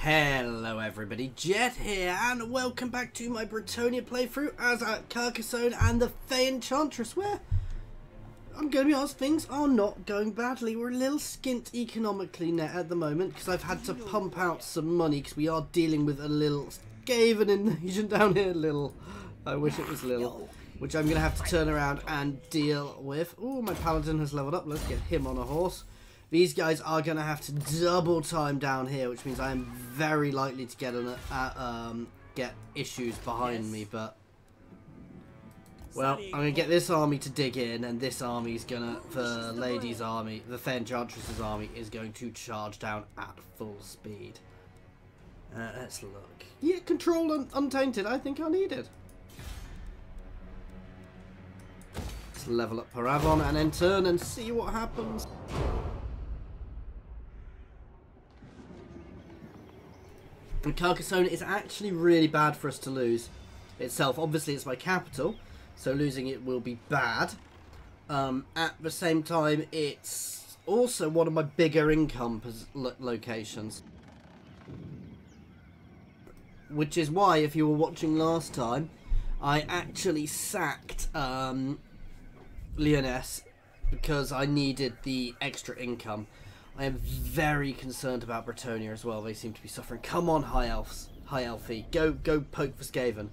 Hello everybody, Jet here, and welcome back to my Bretonnia playthrough as at Carcassonne and the Fay Enchantress, where, I'm going to be honest, things are not going badly. We're a little skint economically net at the moment, because I've had to pump out some money, because we are dealing with a little Skaven invasion down here, I wish it was little, which I'm going to have to turn around and deal with. Oh, my paladin has leveled up, let's get him on a horse. These guys are going to have to double time down here, which means I am very likely to get issues behind me, but... Well, I'm going to get this army to dig in, and this army is going to... The lady's army, the Fay Enchantress's army, is going to charge down at full speed. Let's look. Yeah, control and untainted, I think I need it. Let's level up Paravon and then turn and see what happens. And Carcassonne is actually really bad for us to lose itself. Obviously, it's my capital, so losing it will be bad. At the same time, it's also one of my bigger income locations. Which is why, if you were watching last time, I actually sacked Lyonesse because I needed the extra income. I am very concerned about Bretonnia as well. They seem to be suffering. Come on, High Elves. High Elfie. Go poke for Skaven.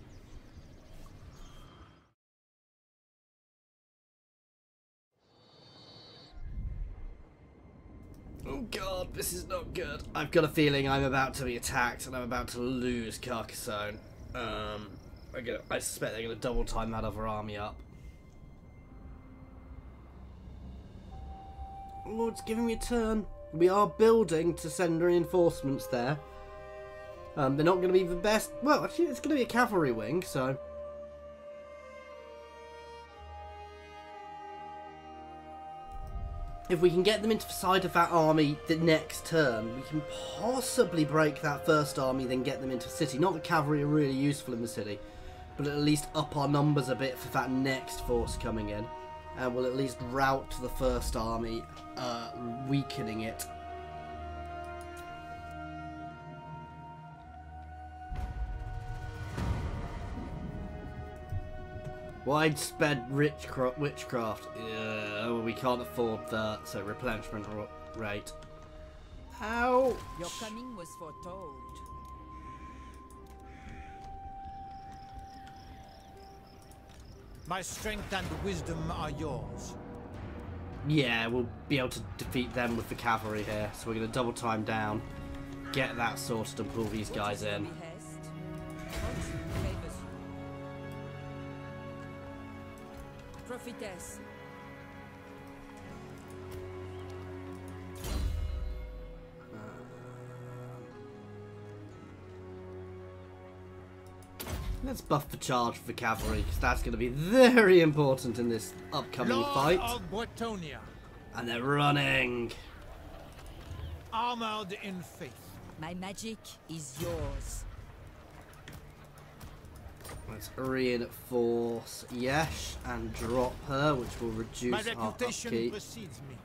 Oh god, this is not good. I've got a feeling I'm about to be attacked and I'm about to lose Carcassonne. I suspect they're going to double time that other army up. Oh, it's giving me a turn. We are building to send reinforcements there. They're not going to be the best. Well, actually, it's going to be a cavalry wing, so. If we can get them into the side of that army the next turn, we can possibly break that first army, then get them into the city. Not that cavalry are really useful in the city, but at least up our numbers a bit for that next force coming in. And we'll at least rout the first army, weakening it. Widespread witchcraft. We can't afford that, so replenishment rate. Ow! Your coming was foretold. My strength and wisdom are yours. Yeah, we'll be able to defeat them with the cavalry here. So we're going to double time down, get that sorted and pull these guys in. Prophetess. Let's buff the charge for the cavalry, because that's going to be very important in this upcoming fight. Of Bretonnia. And they're running. Armored in faith. My magic is yours. Let's reinforce Yesh and drop her, which will reduce My our reputation upkeep. precedes me.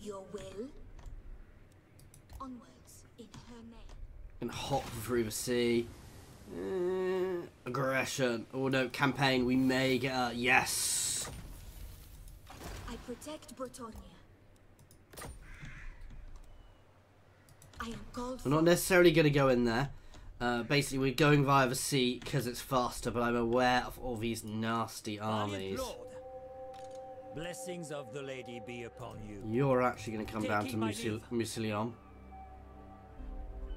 Your will, onwards in her name. And hop through the sea. Aggression. Oh no, campaign. We may get yes. I protect Bretonnia. I am called. We're not necessarily going to go in there. Basically, we're going via the sea because it's faster, but I'm aware of all these nasty armies. Blessings of the lady be upon you. You're actually going to come down to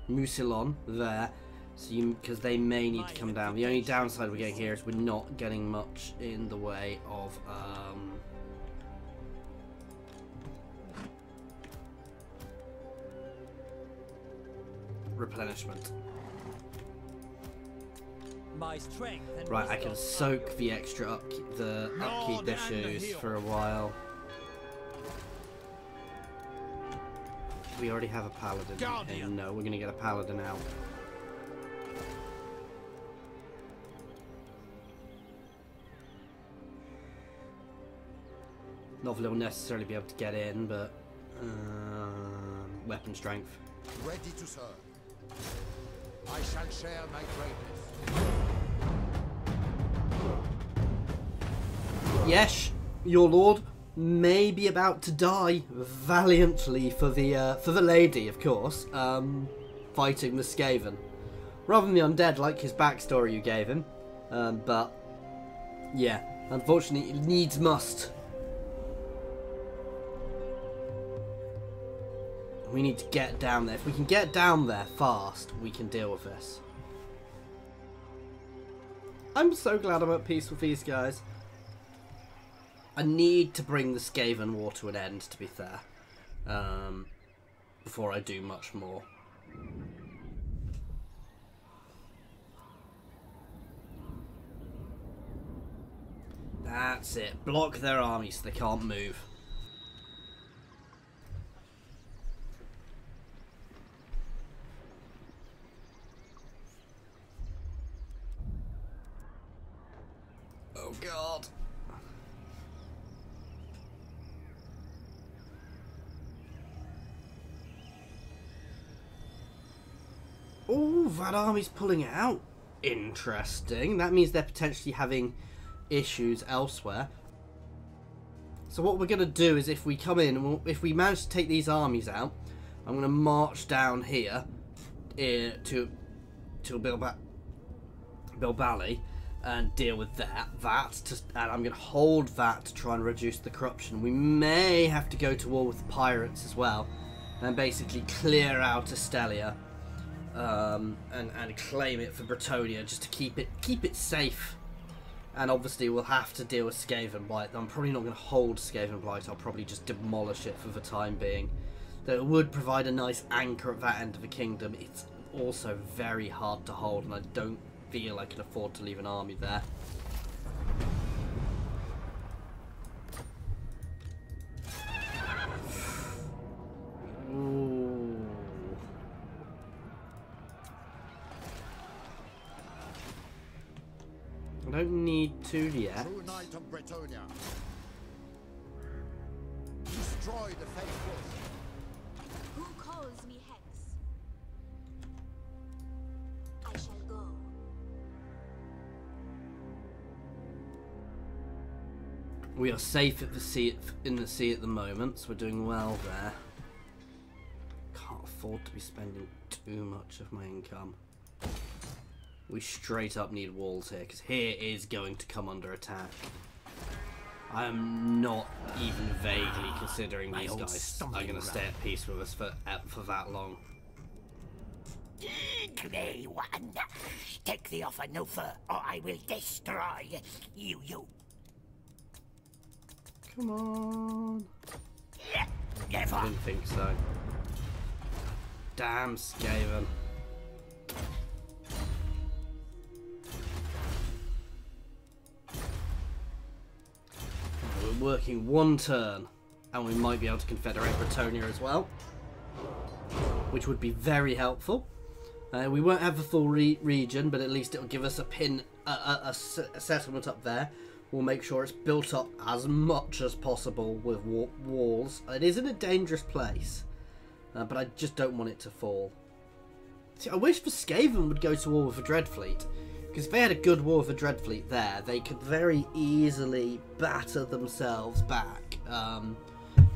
Mucilon there, so because they may need to come down. The only downside we're getting here is we're not getting much in the way of replenishment. My strength and Right, I can soak the extra upkeep issues for a while. We already have a paladin. Okay, no, we're gonna get a paladin out. Not that they'll necessarily be able to get in, but weapon strength. Ready to serve. I shall share my greatness. Yes, your lord may be about to die valiantly for the lady, of course, fighting the Skaven. Rather than the undead, like his backstory you gave him. But yeah, unfortunately, it needs must. We need to get down there. If we can get down there fast, we can deal with this. I'm so glad I'm at peace with these guys. I need to bring the Skaven War to an end, to be fair, before I do much more. That's it. Block their army so they can't move. Oh God. Oh, that army's pulling out. Interesting. That means they're potentially having issues elsewhere. So what we're going to do is, if we come in, if we manage to take these armies out, I'm going to march down here to Bilbali and deal with that. And I'm going to hold that to try and reduce the corruption. We may have to go to war with the pirates as well, and basically clear out Estelia. And claim it for Bretonnia just to keep it safe. And obviously we'll have to deal with Skaven Blight. I'm probably not going to hold Skaven Blight. I'll probably just demolish it for the time being. Though it would provide a nice anchor at that end of the kingdom. It's also very hard to hold, and I don't feel I can afford to leave an army there. Ooh. I don't need to yet. True knight of Bretonnia. Destroy the faithful. Who calls me Hex? I shall go. We are safe at the sea, in the sea at the moment, so we're doing well there. Can't afford to be spending too much of my income. We straight up need walls here, because here is going to come under attack. I am not even vaguely considering these guys are going to stay at peace with us for that long. Today, one. Take the offer, no fur, or I will destroy you. Come on. Never. I didn't think so. Damn Skaven. We're working one turn, and we might be able to confederate Bretonnia as well, which would be very helpful. We won't have the full region, but at least it'll give us a settlement up there. We'll make sure it's built up as much as possible with walls. It is in a dangerous place, but I just don't want it to fall. See, I wish the Skaven would go to war with the Dreadfleet, because if they had a good war with the Dreadfleet there, they could very easily batter themselves back,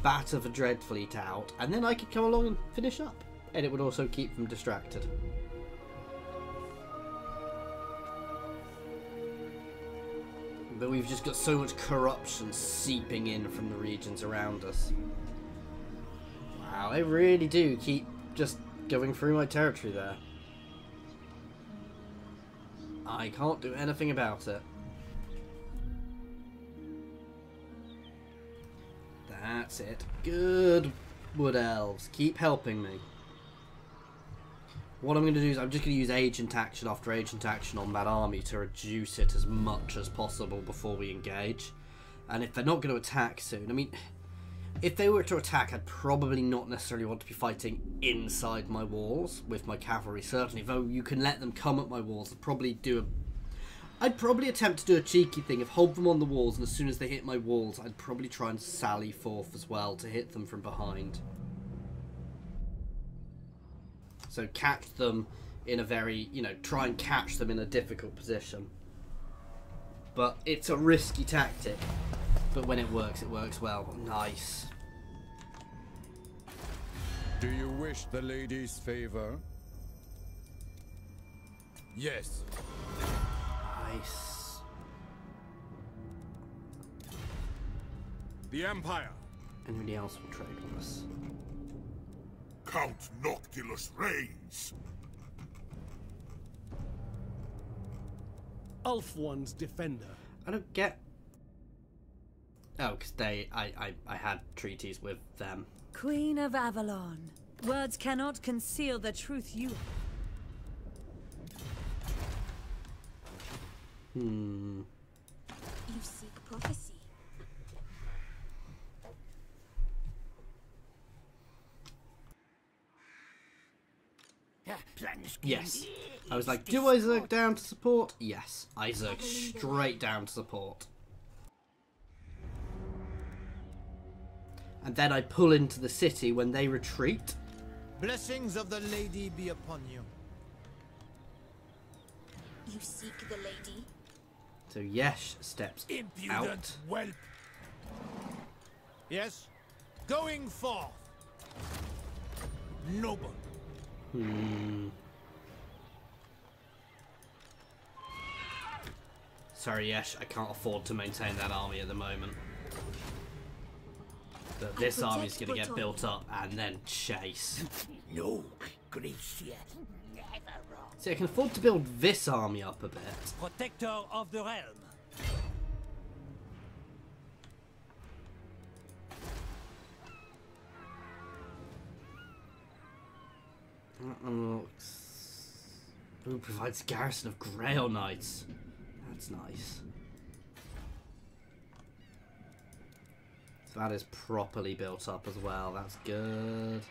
batter the Dreadfleet out, and then I could come along and finish up, and it would also keep them distracted. But we've just got so much corruption seeping in from the regions around us. Wow, they really do keep just going through my territory there. I can't do anything about it. That's it. Good, Wood Elves. Keep helping me. What I'm going to do is I'm just going to use agent action after agent action on that army to reduce it as much as possible before we engage. And if they're not going to attack soon, I mean, if they were to attack, I'd probably not necessarily want to be fighting inside my walls with my cavalry, certainly. Though you can let them come at my walls, I'd probably do I'd probably attempt to do a cheeky thing of hold them on the walls, and as soon as they hit my walls, I'd probably try and sally forth as well to hit them from behind. So catch them in a very, you know, try and catch them in a difficult position. But it's a risky tactic. But when it works well. Nice. Do you wish the lady's favor? Yes. Nice. The Empire. Anybody else will trade with us? Count Noctilus reigns. Ulf-One's defender. I don't get... Oh, because I had treaties with them. Queen of Avalon. Words cannot conceal the truth you... You seek prophecy. Yes. I was like, do I zerg down to support? Yes. I zerg straight down to support. And then I pull into the city when they retreat. Blessings of the lady be upon you. You seek the lady. So Yesh steps out. Whelp. Yes? Going forth. Noble. Sorry, Yesh, I can't afford to maintain that army at the moment. But this army's going to get built up and then chase. No, Gracia, never wrong. See, I can afford to build this army up a bit. Protector of the realm. Who provides garrison of Grail Knights? That's nice. So that is properly built up as well. That's good.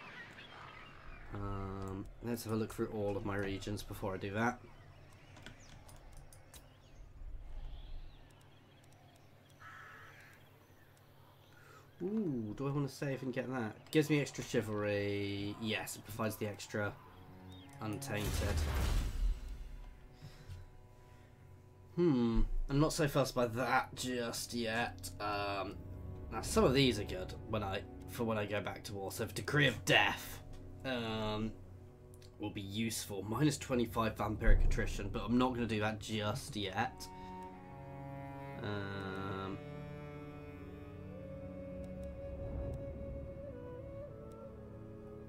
Let's have a look through all of my regions before I do that. Ooh, do I want to save and get that? It gives me extra chivalry. Yes, it provides the extra untainted. I'm not so fussed by that just yet. Now some of these are good when I go back to war. So for Decree of Death, will be useful. Minus 25 vampiric attrition, but I'm not going to do that just yet.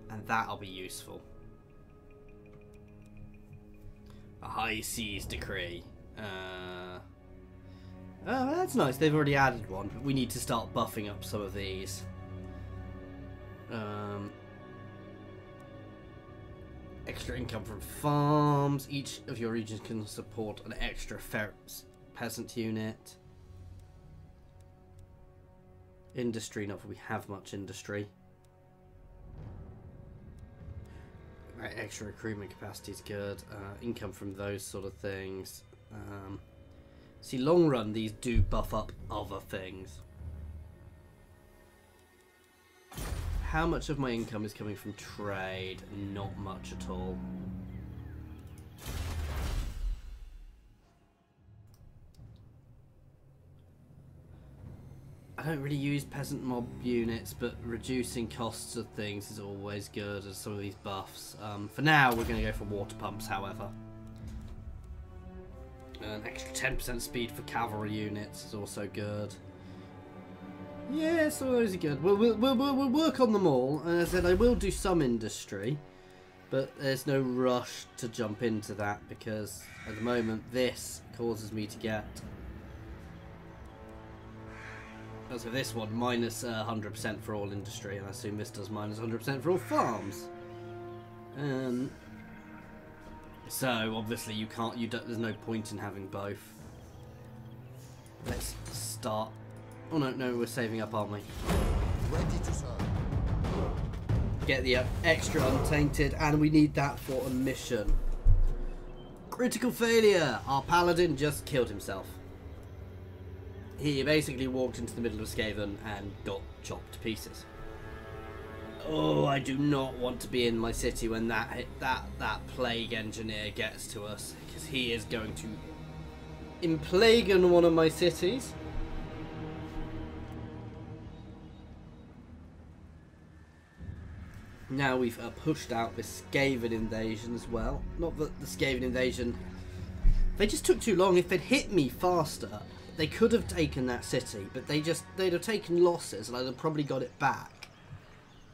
And that'll be useful. A High Seas Decree. Oh, that's nice. They've already added one, but we need to start buffing up some of these. Extra income from farms. Each of your regions can support an extra peasant unit. Industry, not that we have much industry. Right, extra recruitment capacity is good. Income from those sort of things. See, long run, these do buff up other things. How much of my income is coming from trade? Not much at all. I don't really use peasant mob units, but reducing costs of things is always good as some of these buffs. For now, we're going to go for water pumps, however. An extra 10% speed for cavalry units is also good. Yeah, some of those are good. We'll work on them all. And as I said, I will do some industry, but there's no rush to jump into that because at the moment this causes me to get. So this one minus 100% for all industry, and I assume this does minus 100% for all farms. So obviously you can't. There's no point in having both. Let's start. Oh no, we're saving up, aren't we? Ready to serve. Get the extra untainted, and we need that for a mission. Critical failure! Our paladin just killed himself. He basically walked into the middle of Skaven and got chopped to pieces. Oh, I do not want to be in my city when that plague engineer gets to us, because he is going to implague one of my cities. Now we've pushed out this Skaven invasion as well. Not that the Skaven invasion... They just took too long. If they'd hit me faster, they could have taken that city. But they'd have taken losses and I'd have probably got it back.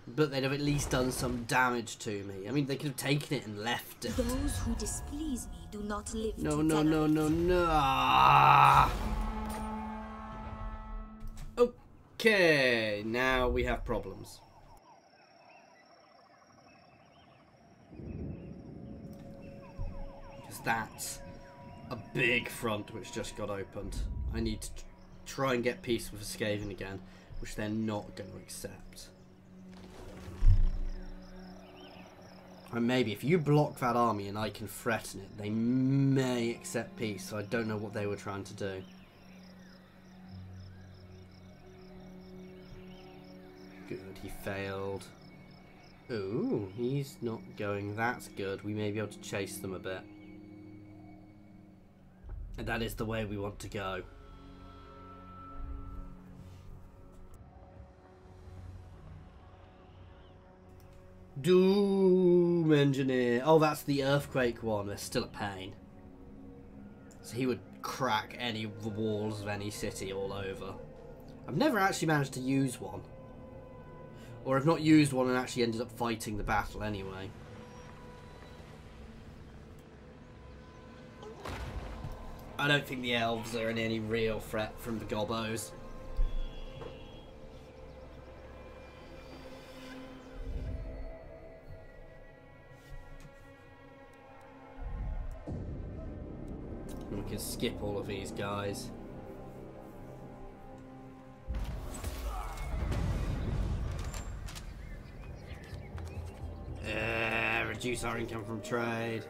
But they'd have at least done some damage to me. I mean, they could have taken it and left it. Those who displease me do not live No, to no, no, tolerate. no, no. Ah. Okay, now we have problems. Because that's a big front which just got opened. I need to try and get peace with Skaven again, which they're not going to accept. And maybe if you block that army and I can threaten it, they may accept peace. So I don't know what they were trying to do. Good, he failed. Ooh, he's not going. That's good. We may be able to chase them a bit. And that is the way we want to go. Doom Engineer. Oh, that's the earthquake one. It's still a pain. So he would crack any of the walls of any city all over. I've never actually managed to use one. Or I've not used one and actually ended up fighting the battle anyway. I don't think the elves are in any real threat from the gobbos. We can skip all of these guys. Reduce our income from trade.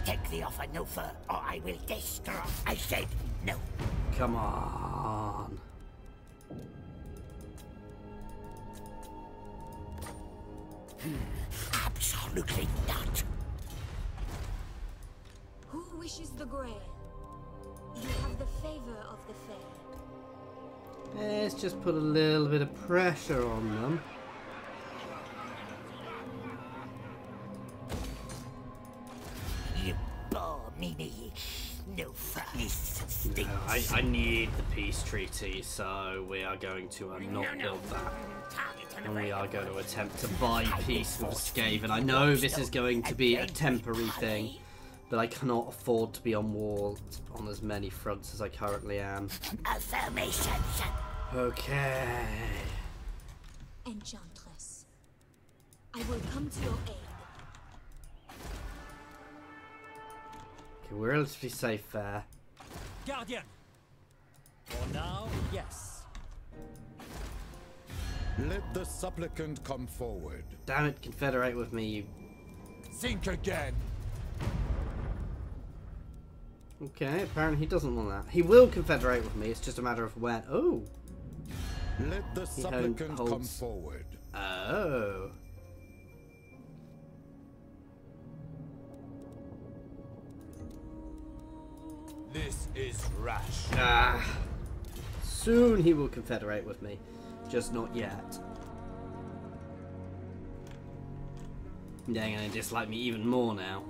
Take the offer, no fur, or I will destroy. I said no. Come on. Absolutely not. Who wishes the grail? You have the favor of the Fae. Let's just put a little bit of pressure on them. You bore me. No furnace. No, I need the peace treaty, so we are going to not build that. And we are going to attempt to buy peace with Skaven. I know this is going to be a temporary thing, but I cannot afford to be on war on as many fronts as I currently am. Affirmation. Okay. Enchantress, I will come to your aid. Okay, we're relatively safe there. Guardian. For now, yes. Let the supplicant come forward. Damn it, confederate with me, you... Think again. Okay, apparently he doesn't want that. He will confederate with me, it's just a matter of when. Oh! Let the supplicant come holds- forward. Oh. This is rash. Ah. Soon he will confederate with me. Just not yet. They're going to dislike me even more now.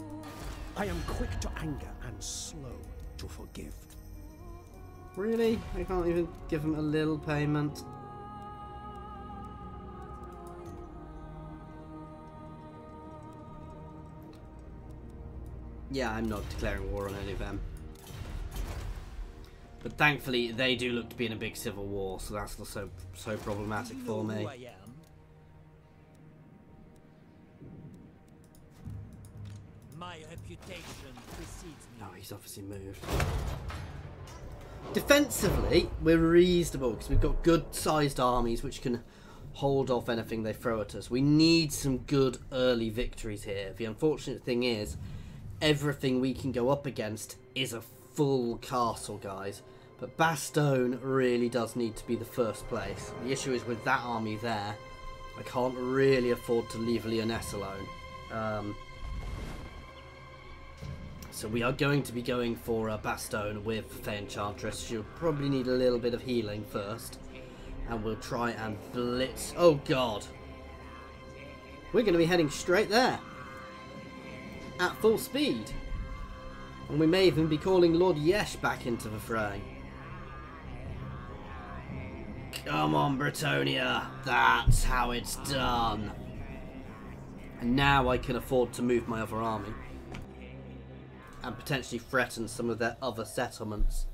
I am quick to anger and slow to forgive. Really? I can't even give him a little payment. Yeah, I'm not declaring war on any of them. But thankfully, they do look to be in a big civil war, so that's not so problematic for me. Who I am? My reputation precedes me. Oh, he's obviously moved. Defensively, we're reasonable because we've got good-sized armies which can hold off anything they throw at us. We need some good early victories here. The unfortunate thing is, everything we can go up against is a full castle, guys. But Bastogne really does need to be the first place. The issue is with that army there, I can't really afford to leave Lyonesse alone. So we are going to be going for Bastogne with Fay Enchantress. She'll probably need a little bit of healing first. And we'll try and blitz. Oh god. We're going to be heading straight there. At full speed. And we may even be calling Lord Yesh back into the fray. Come on, Bretonnia. That's how it's done. And now I can afford to move my other army. And potentially threaten some of their other settlements.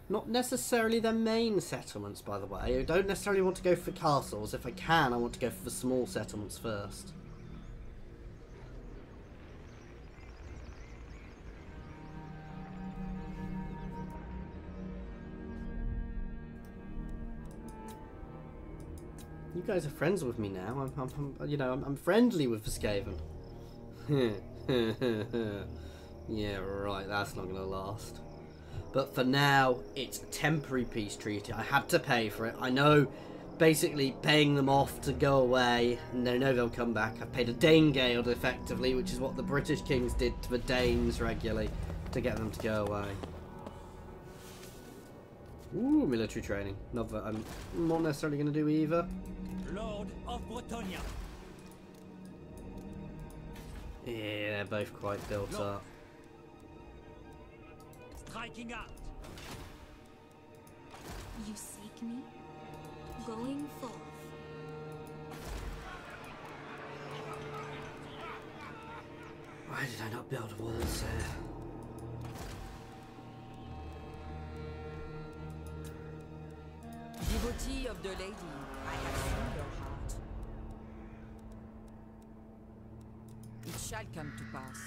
Not necessarily their main settlements, by the way. I don't necessarily want to go for castles. If I can, I want to go for the small settlements first. You guys are friends with me now. I'm friendly with the Skaven. Yeah, right. That's not going to last. But for now, it's a temporary peace treaty. I had to pay for it. I know, basically paying them off to go away, and they know they'll come back. I've paid a Dane Guild, effectively, which is what the British kings did to the Danes regularly, to get them to go away. Ooh, military training. Not that I'm not necessarily going to do either. Lord of Bretonnia. Yeah, they're both quite built up. Striking out. You seek me? Going forth. Why did I not build walls there? Devotee of the lady, I have seen your heart. It shall come to pass.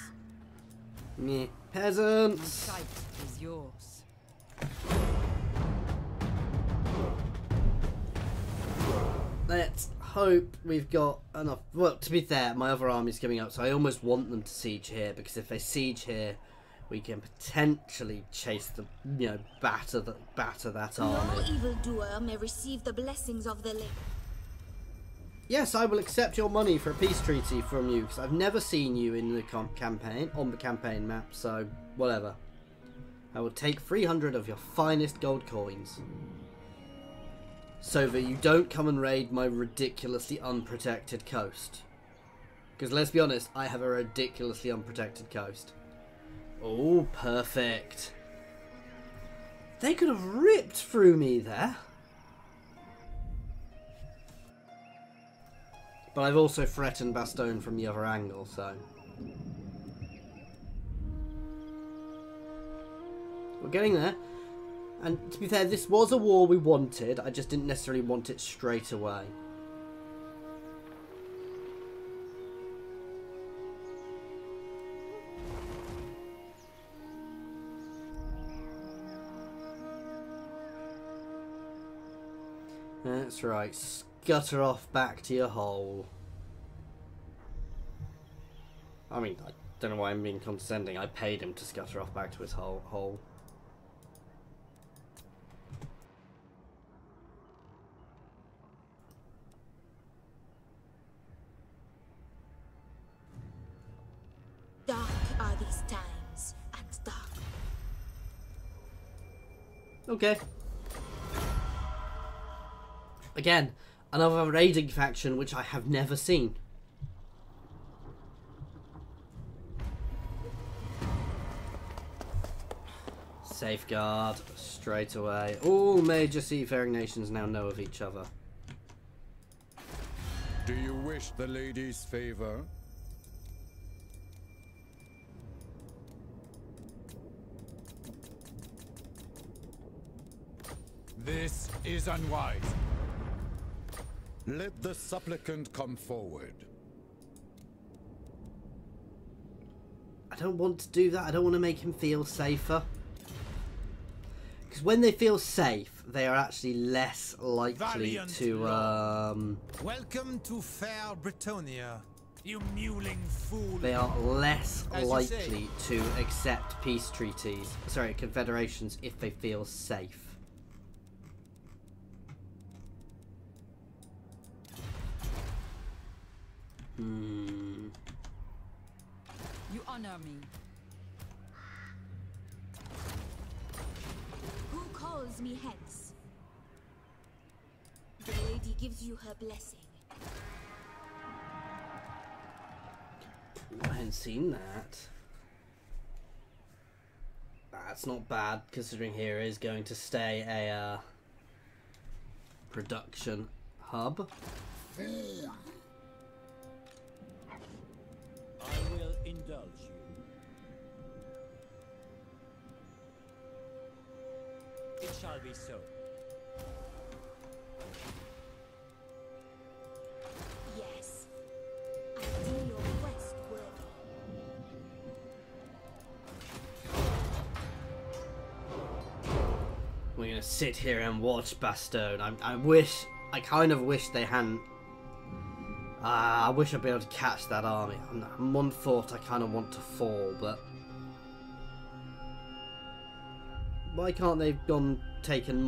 Meh. Peasants! The sight is yours. Let's hope we've got enough. Well, to be fair, my other army's coming up, so I almost want them to siege here, because if they siege here, we can potentially chase the, batter that army. No evildoer may receive the blessings of the lake. Yes, I will accept your money for a peace treaty from you, because I've never seen you in the campaign, on the campaign map, so whatever. I will take 300 of your finest gold coins. So that you don't come and raid my ridiculously unprotected coast. Because let's be honest, I have a ridiculously unprotected coast. Oh, perfect. They could have ripped through me there. But I've also threatened Bastogne from the other angle, so... We're getting there. And to be fair, this was a war we wanted. I just didn't necessarily want it straight away. That's right. Scutter off back to your hole. I mean, I don't know why I'm being condescending. I paid him to scutter off back to his hole. Dark are these times, and dark. Okay. Again, another raiding faction which I have never seen. Safeguard straight away. All major seafaring nations now know of each other. Do you wish the lady's favor? This is unwise. Let the supplicant come forward. I don't want to do that. I don't want to make him feel safer. Because when they feel safe, they are actually less likely Valiant to Welcome to fair Bretonnia, you mewling fool. they are less As you likely to accept peace treaties, sorry, confederations, if they feel safe. You honor me. Who calls me hence? The lady gives you her blessing. I hadn't seen that. That's not bad, considering here is going to stay a production hub. I will indulge you. It shall be so. Yes. I deem your quest worthy. We're gonna sit here and watch Bastogne. I kind of wish they hadn't. I wish I'd be able to catch that army. Montfort I kind of want to fall, but why can't they have gone taken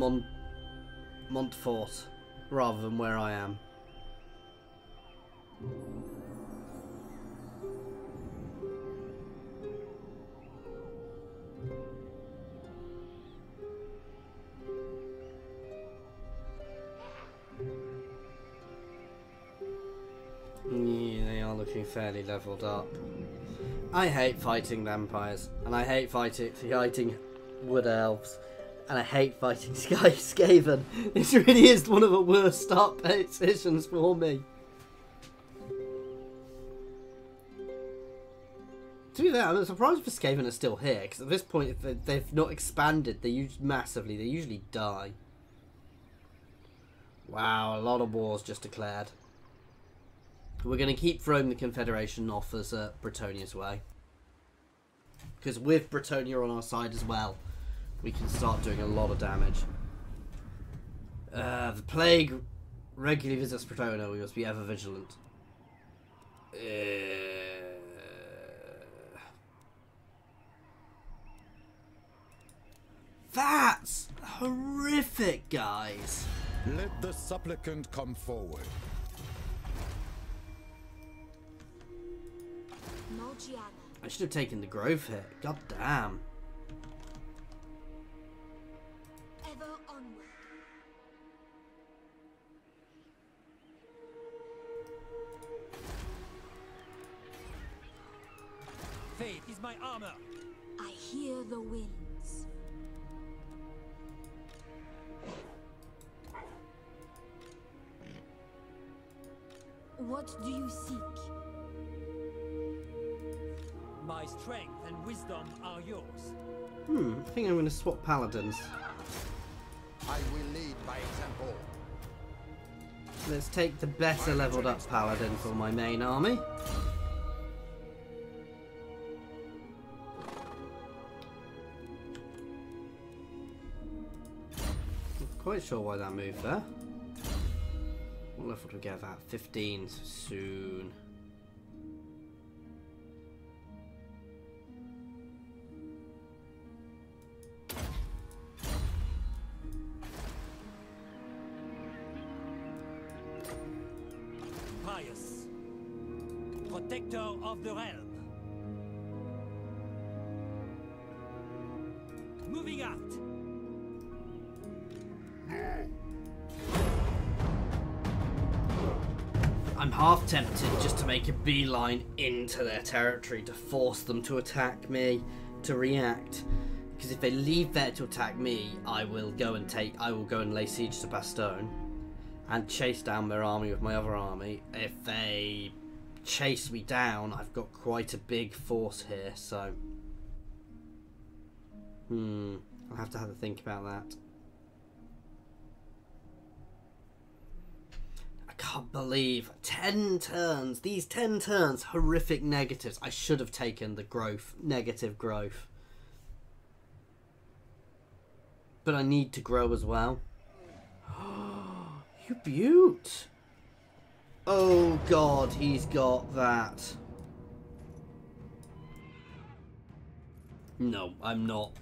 Montfort rather than where I am? Yeah, they are looking fairly leveled up. I hate fighting vampires, and I hate fighting wood elves, and I hate fighting Skaven. This really is one of the worst start positions for me. To be fair, I'm surprised if Skaven are still here, because at this point, if they've not expanded, they massively. They usually die. Wow, a lot of wars just declared. We're going to keep throwing the Confederation offers Bretonnia's way. Because with Bretonnia on our side as well, we can start doing a lot of damage. The plague regularly visits Bretonnia. We must be ever vigilant. That's horrific, guys. Let the supplicant come forward. I should have taken the grove hit. God damn. Ever onward. Faith is my armor. I hear the winds. What do you seek? My strength and wisdom are yours. I think I'm going to swap paladins. I will lead by example. Let's take the better leveled up paladin for my main army. Not quite sure why that moved there. What level do we get that? 15 soon. Pious, protector of the realm. Moving out. I'm half tempted just to make a beeline into their territory to force them to attack me, to react. Because if they leave there to attack me, I will go and lay siege to Bastogne and chase down their army with my other army. If they chase me down, I've got quite a big force here, so I'll have to think about that. I can't believe 10 turns. These 10 turns, horrific negatives. I should have taken the growth, negative growth. But I need to grow as well. You beaut. Oh god, he's got that. No, I'm not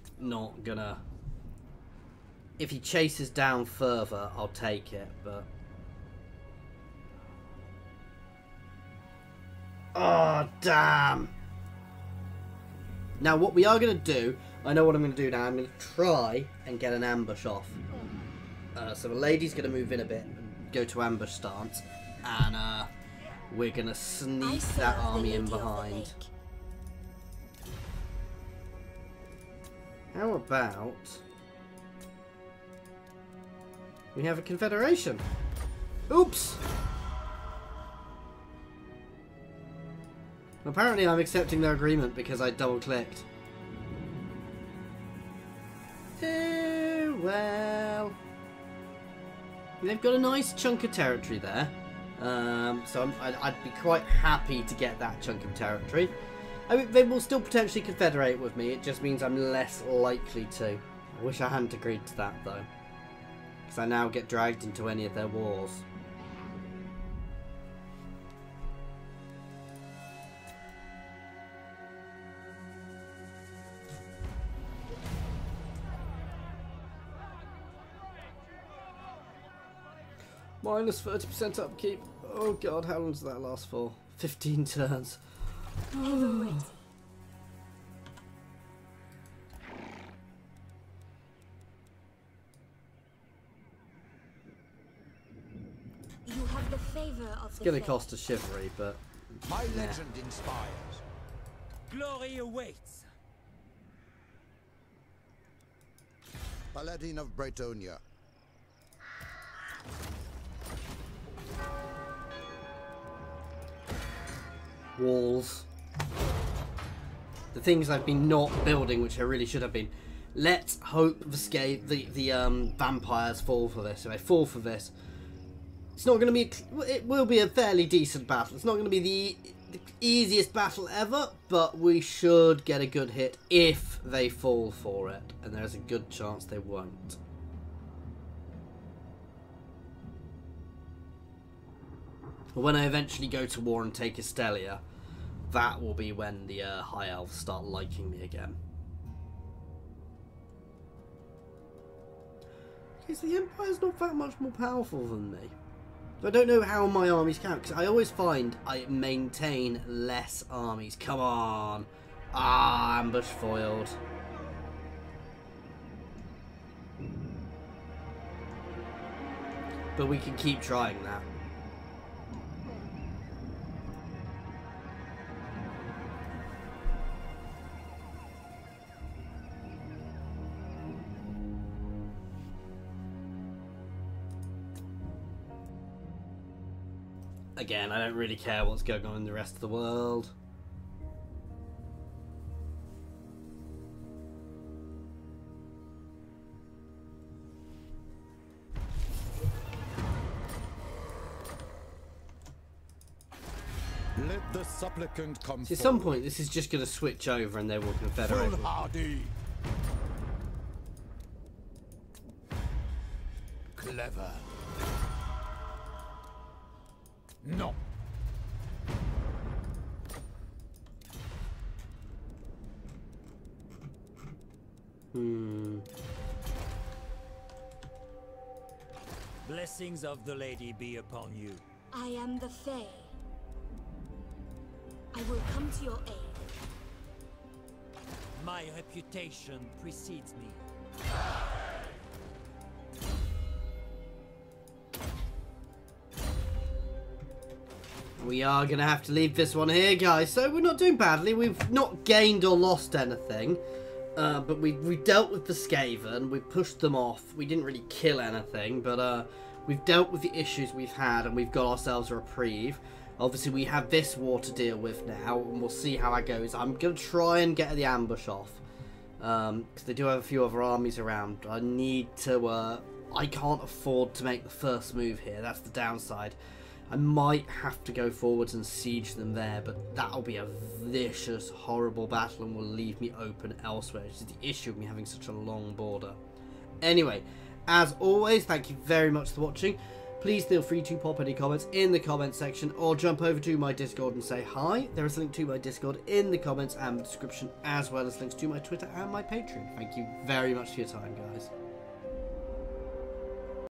gonna. If he chases down further, I'll take it, but... Oh, damn! Now, what we are going to do, I know what I'm going to do now. I'm going to try and get an ambush off. So the lady's going to move in a bit and go to ambush stance. And we're going to sneak that army in behind. How about... we have a confederation. Oops! Apparently I'm accepting their agreement because I double-clicked. Well... they've got a nice chunk of territory there. So I'd be quite happy to get that chunk of territory. I mean, they will still potentially confederate with me. It just means I'm less likely to. I wish I hadn't agreed to that, though. Because I now get dragged into any of their wars. Minus 30% upkeep. Oh god, how long does that last for? 15 turns. You have the favor of it's gonna cost a chivalry, but my legend inspires. Glory awaits. Paladin of Bretonnia. Walls. The things I've been not building, which I really should have been. Let's hope the vampires fall for this. If they fall for this, it's not going to be. It will be a fairly decent battle. It's not going to be the easiest battle ever, but we should get a good hit if they fall for it, and there's a good chance they won't. When I eventually go to war and take Estelia, that will be when the High Elves start liking me again. Okay, so the Empire's not that much more powerful than me. I don't know how my armies count, because I always find I maintain less armies. Come on! Ah, ambush foiled. But we can keep trying that. Again, I don't really care what's going on in the rest of the world. Let the supplicant come. See, at some point, this is just going to switch over and they will confederate. Foolhardy. Clever. No. Blessings of the lady be upon you. I am the Fay. I will come to your aid. My reputation precedes me. We are going to have to leave this one here, guys. So we're not doing badly. We've not gained or lost anything. But we dealt with the Skaven. We pushed them off. We didn't really kill anything. But we've dealt with the issues we've had. And we've got ourselves a reprieve. Obviously, we have this war to deal with now. And we'll see how that goes. I'm going to try and get the ambush off. Because they do have a few other armies around. I need to... I can't afford to make the first move here. That's the downside. I might have to go forwards and siege them there, but that'll be a vicious, horrible battle and will leave me open elsewhere, which is the issue of me having such a long border. Anyway, As always, thank you very much for watching. Please feel free to pop any comments in the comments section or jump over to my Discord and say hi. There is a link to my Discord in the comments and the description, as well as links to my Twitter and my Patreon. Thank you very much for your time, guys.